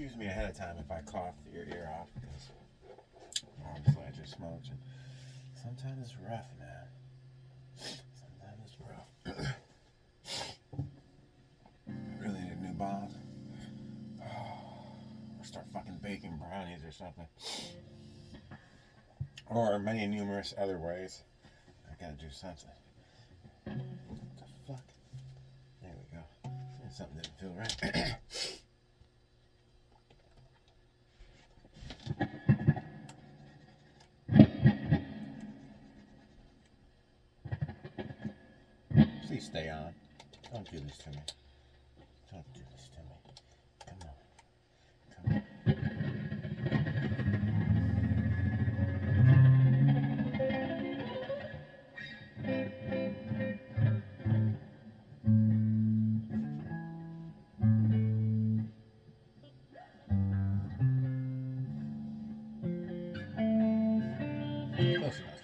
excuse me ahead of time if I cough your ear off because obviously I just smoked. And sometimes it's rough, man. Sometimes it's rough. Really need a new bomb. Or start fucking baking brownies or something. Or many numerous other ways. I gotta do something. What the fuck? There we go. Something didn't feel right. Please stay on. Don't do this to me. Don't do this to me. Come on. Come on. Close enough.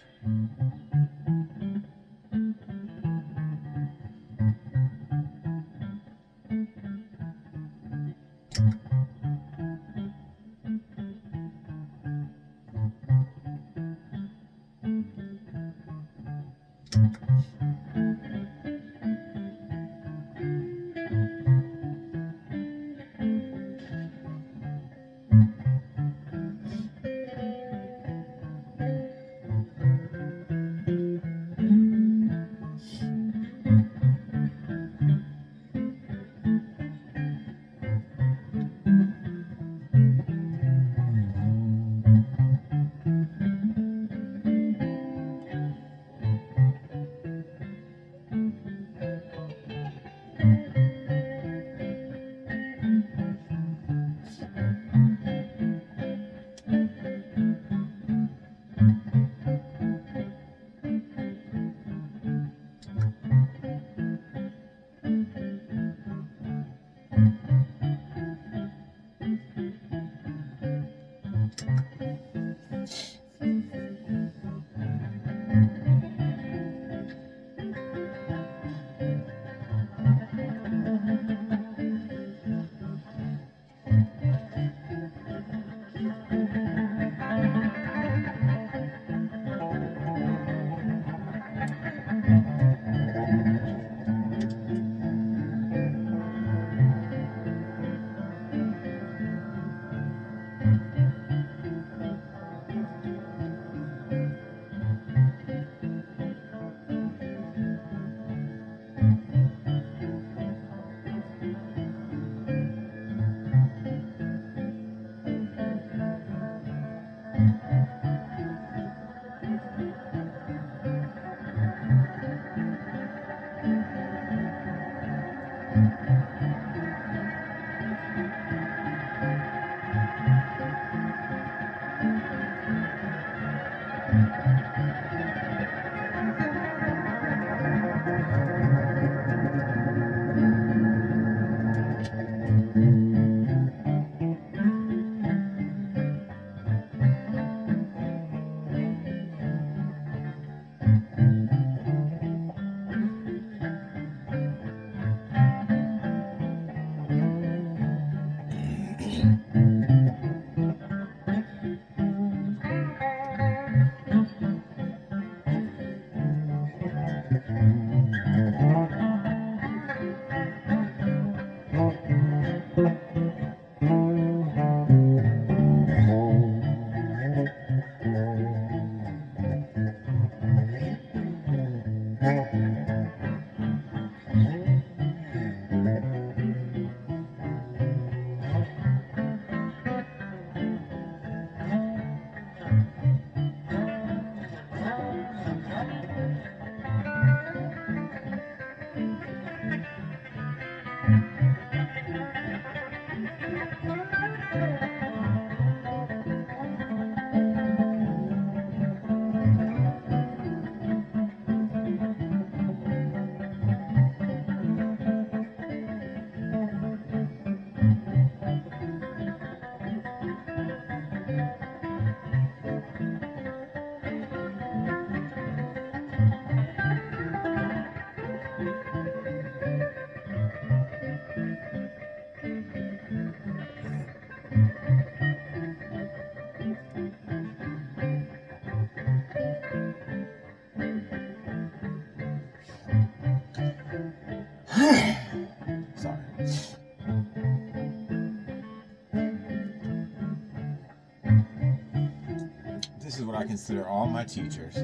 I consider all my teachers.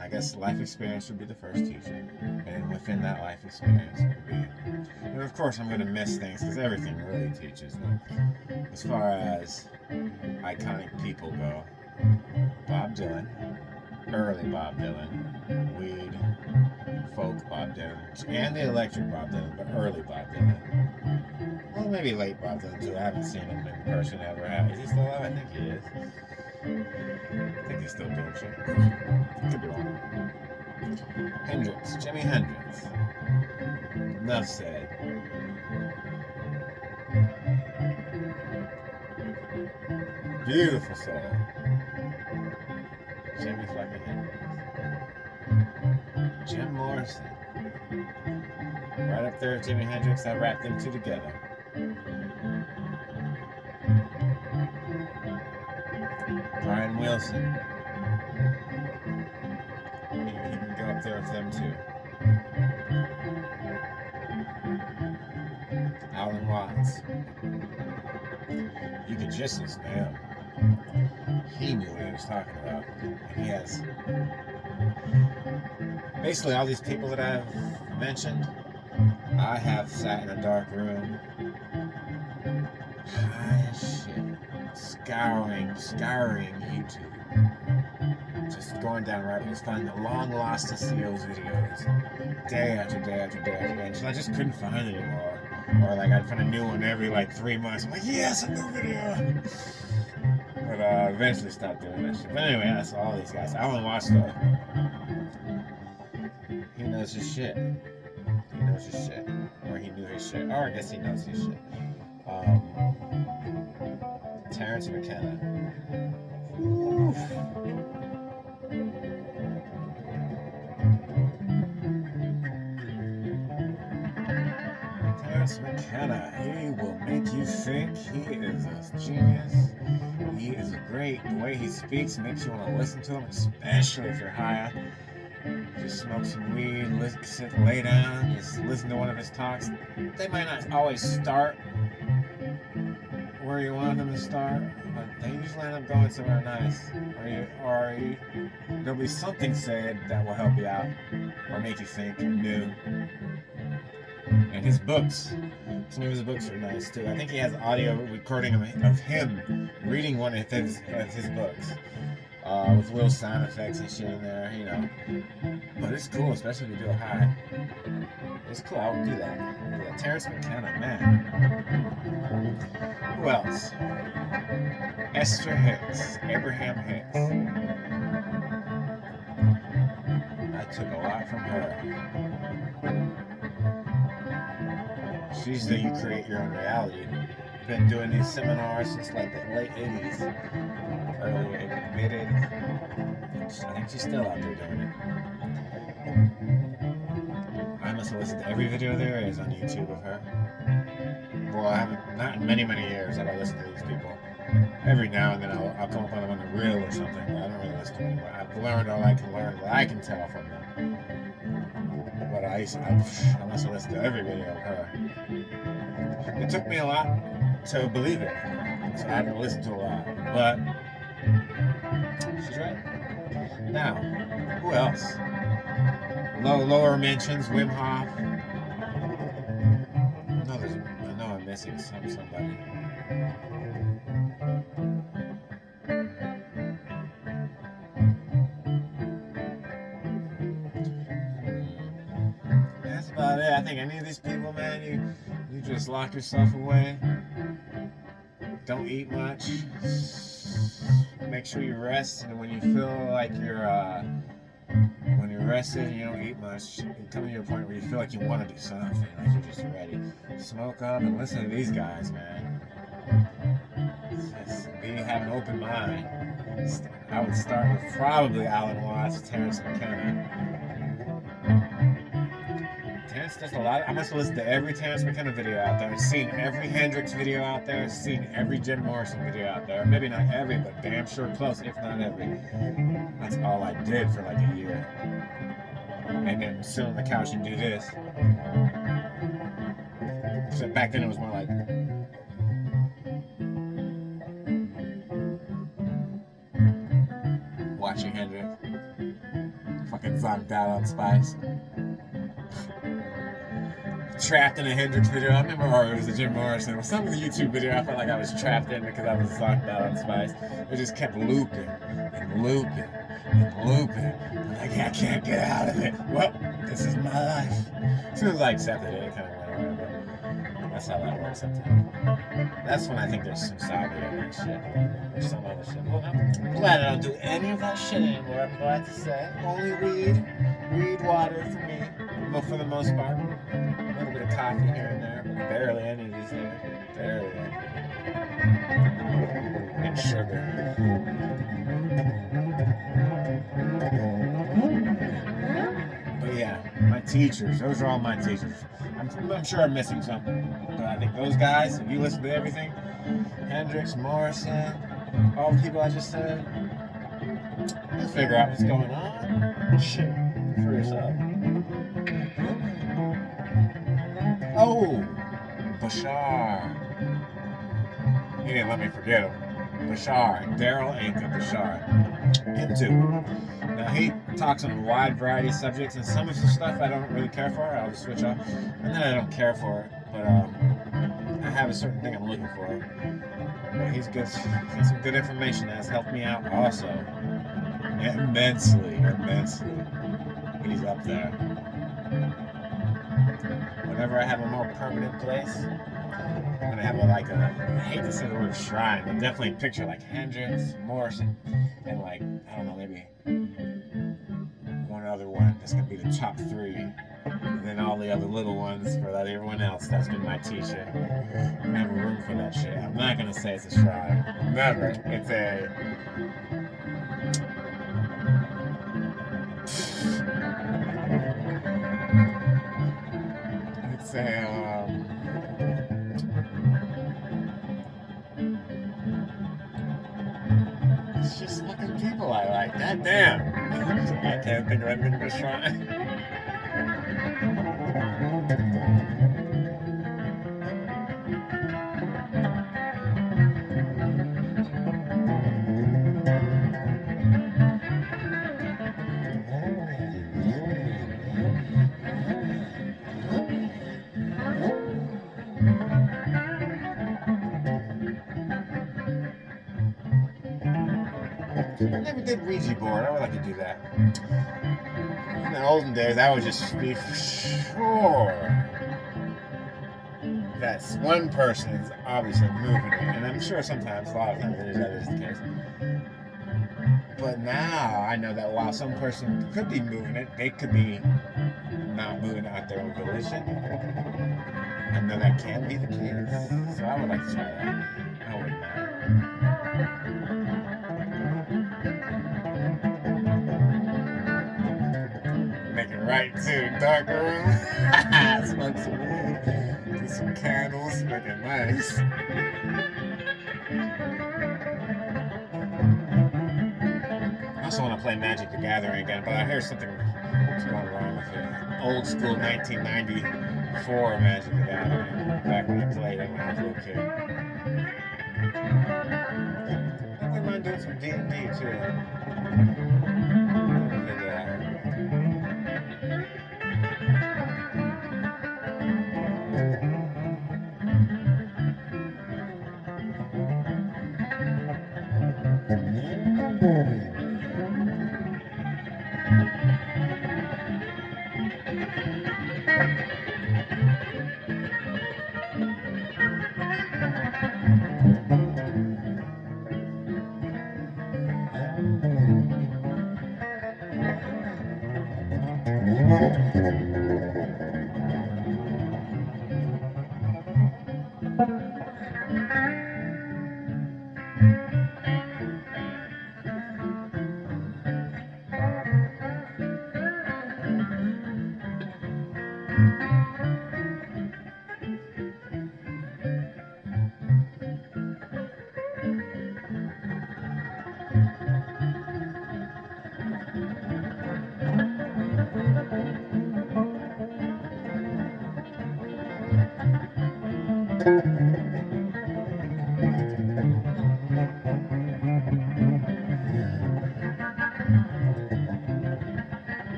I guess life experience would be the first teacher, and within that life experience would be, and of course I'm going to miss things because everything really teaches them. As far as iconic people go, Bob Dylan, early Bob Dylan, weed, folk Bob Dylan, and the electric Bob Dylan, but early Bob Dylan. Well, maybe late Bob Dylan too. I haven't seen him in person ever. Is he still alive? I think he is. I think he's still doing shit. Could be wrong. Hendrix, Jimi Hendrix. Enough said. Beautiful soul. Jimi fucking Hendrix. Jim Morrison. Right up there with Jimi Hendrix, I wrapped them two together. Brian Wilson. You can go up there with them too. Alan Watts. You could just listen to him. He knew what he was talking about. And he has basically all these people that I've mentioned. I have sat in a dark room, high as shit, scouring YouTube, just going down rabbit holes, finding the long lost to Seals videos, day after day after day after day, until I just couldn't find it anymore. Or like I'd find a new one every like 3 months. I'm like, yes, a new video. But eventually stopped doing that shit. But anyway, that's all these guys. Alan Watts though, he knows his shit. He knows his shit. Or he knew his shit. Or I guess he knows his shit. Terence McKenna. Woo. Terence McKenna. He will make you think. He is a genius. He is great. The way he speaks makes you want to listen to him, especially if you're high. Just smoke some weed, sit, lay down, just listen to one of his talks. They might not always start where you want them to start, but they usually end up going somewhere nice. Or there'll be something said that will help you out or make you think new. And his books, some of his books are nice too. I think he has audio recording of him reading one of his books. With little sound effects and shit in there, you know. But it's cool, especially if you do it high. It's cool, I would do that. Terence McKenna, man. Who else? Esther Hicks, Abraham Hicks. I took a lot from her. She's the you create your own reality. Been doing these seminars since like the late 80s, early 80s, mid 80s. I think she's still out there doing it. I must have listened to every video there is on YouTube of her. Well, I haven't, not in many years have I listened to these people. Every now and then I'll come up on them on the reel or something, but I don't really listen to them anymore. I've learned all I can learn, what I can tell from them. But I must have listened to every video of her. It took me a lot to believe it, so I had to listen to a lot, but she's right. Now, who else? Lower mentions, Wim Hof. I know I'm missing somebody. That's about it. I think any of these people, man, you just lock yourself away. Don't eat much. Make sure you rest, and when you feel like when you're rested and you don't eat much, you come to a point where you feel like you want to do something, like you're just ready. Smoke up and listen to these guys, man. Just have an open mind. I would start with probably Alan Watts, Terence McKenna. Terence does a lot. I must have listened to every Terence McKenna video out there, seen every Hendrix video out there, seen every Jim Morrison video out there. Maybe not every, but damn sure close, if not every. That's all I did for like a year. And then sit on the couch and do this. So back then it was more like, Slugged out on Spice. Trapped in a Hendrix video. I remember, or it was a Jim Morrison. It was some of the YouTube video I felt like I was trapped in because I was locked out on Spice. It just kept looping and looping and looping. I'm like, I can't get out of it. Well, this is my life. As soon as I accepted it, it kind of went away. But that's how that works sometimes. That's when I think there's some savvy in that shit. Or some other shit. Well, I'm glad I don't do any of that shit anymore. I'm glad to say. Only weed water for me. But for the most part. A little bit of coffee here and there, but barely any of these things. Barely any. And sugar. But yeah, my teachers. Those are all my teachers. I'm sure I'm missing something. But I think those guys, if you listen to everything, Hendrix, Morrison, all the people I just said, you'll figure out what's going on. Shit. For yourself. Oh, Bashar. He didn't let me forget him. Bashar, Daryl Anka Bashar. Him too. Now he talks on a wide variety of subjects, and some of his stuff I don't really care for. I'll just switch off, and then I don't care for it. But I have a certain thing I'm looking for. But he's good. He's got some good information that has helped me out also. Immensely. He's up there. Whenever I have a more permanent place, I'm gonna have I hate to say the word shrine, but definitely picture like Hendrix, Morrison, and like, I don't know, maybe one other one that's gonna be the top 3. And then all the other little ones for everyone else that's been my teacher. I'm gonna have a room for that shit. I'm not gonna say it's a shrine. Never. It's it's just fucking people I like. God damn. I can't think of anything but shrine. I never did Ouija board. I would like to do that. In the olden days, I would just be sure that one person is obviously moving it. And I'm sure sometimes, a lot of times, that is the case. But now, I know that while some person could be moving it, they could be not moving out their own volition. I know that can be the case. So I would like to try that. I wouldn't mind. Right to darker room. Smoke some weed. Get some candles. Make it nice. I also want to play Magic the Gathering again, but I hear something's going wrong with it. Old school 1994 Magic the Gathering. Back when I played it when I was a little kid. I wouldn't mind doing some D&D too.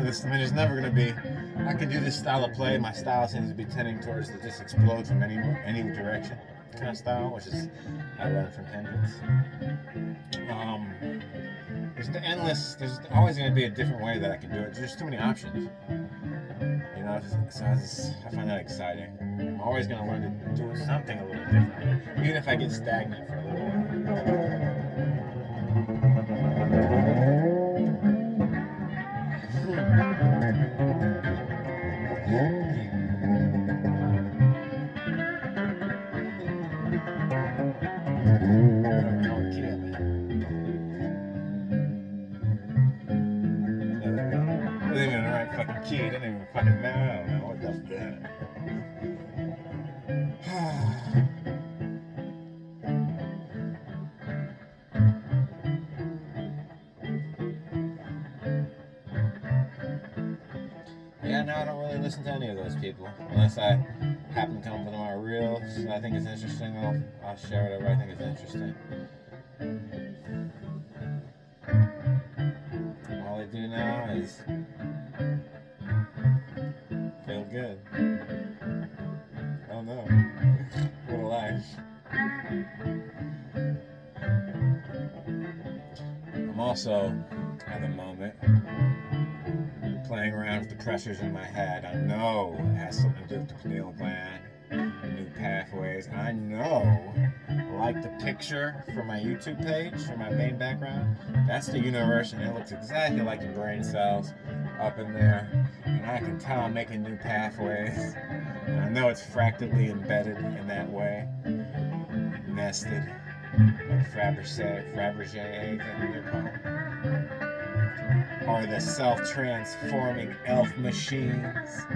this. I mean, there's never gonna be. I can do this style of play. My style seems to be tending towards the just explode from any direction kind of style, which is I learned from Hendrix. There's the endless. There's always gonna be a different way that I can do it. There's too many options. You know, so I find that exciting. I'm always gonna learn to do something a little different, even if I get stagnant for a little while. Key, it didn't even fucking matter. Man. What the fuck? Yeah, no, I don't really listen to any of those people unless I happen to come up with my reels. I think it's interesting. I'll share whatever I think is interesting. All I do now is feel good. Oh no. What a life. I'm also, at the moment, playing around with the pressures in my head. I know it has something to do with the pineal gland, new pathways. I know, like the picture for my YouTube page, for my main background, that's the universe, and it looks exactly like the brain cells up in there. And I can tell I'm making new pathways. And I know it's fractally embedded in that way, nested, like Fabergé eggs, I think they're called. Or the self-transforming elf machines.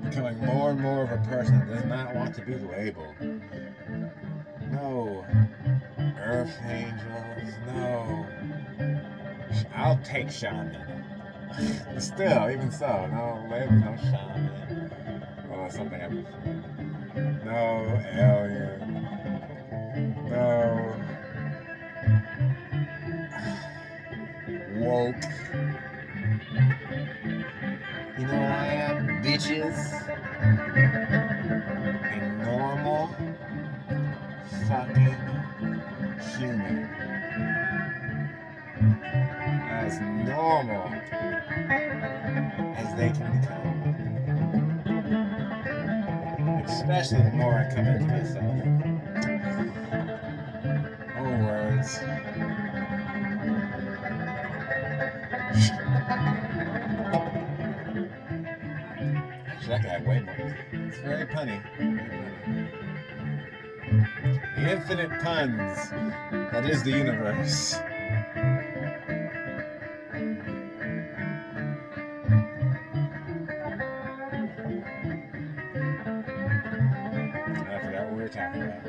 Becoming more and more of a person that does not want to be labeled. No. Earth angels, no. I'll take shaman. But still, even so, no label, no shaman. Oh, something I prefer. No alien. No. Woke. You know what I am, bitches? A normal fucking human. As normal as they can become. Especially the more I come into myself. Oh, words. Actually, I could have way more. It's very punny. The infinite puns that is the universe. I forgot what we were talking about.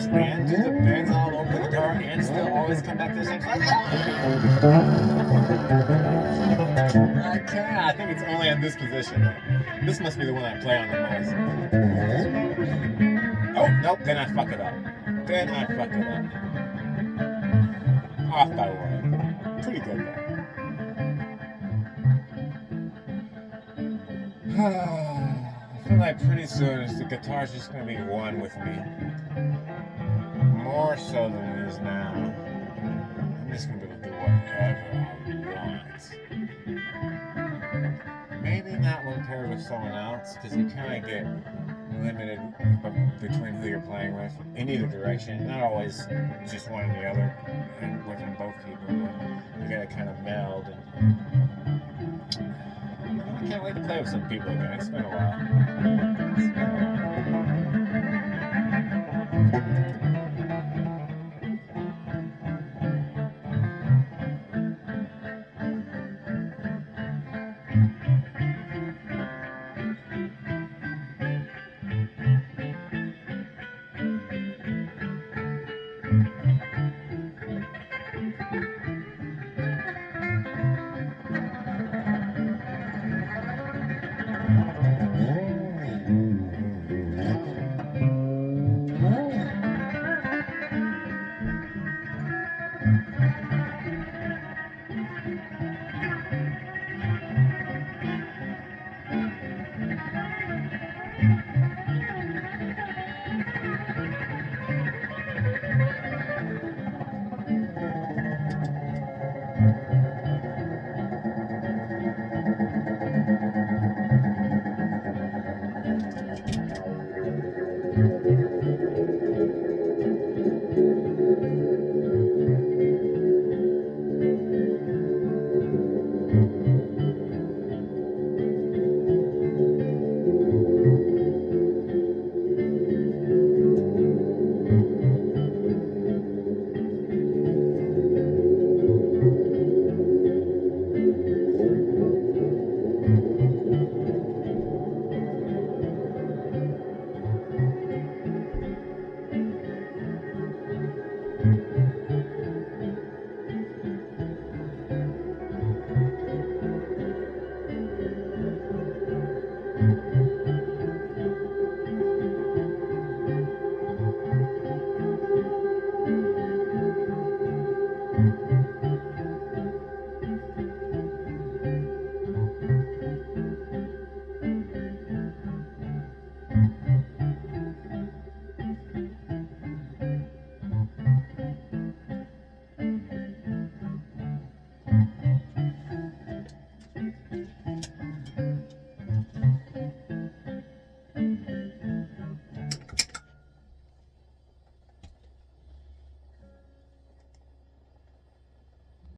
And do the bends all over the guitar and still always come back to the same spot. Okay, I think it's only in this position. This must be the one I play on the most. Oh, nope, then I fuck it up. Off by one. Pretty good though. I feel like pretty soon the guitar's just gonna be one with me. More so than it is now. I'm just gonna be able to do whatever I want. Maybe not when paired with someone else, because you kind of get limited between who you're playing with in either direction. Not always just one or the other, and within both people. But you gotta kind of meld. And I can't wait to play with some people again. It's been a while.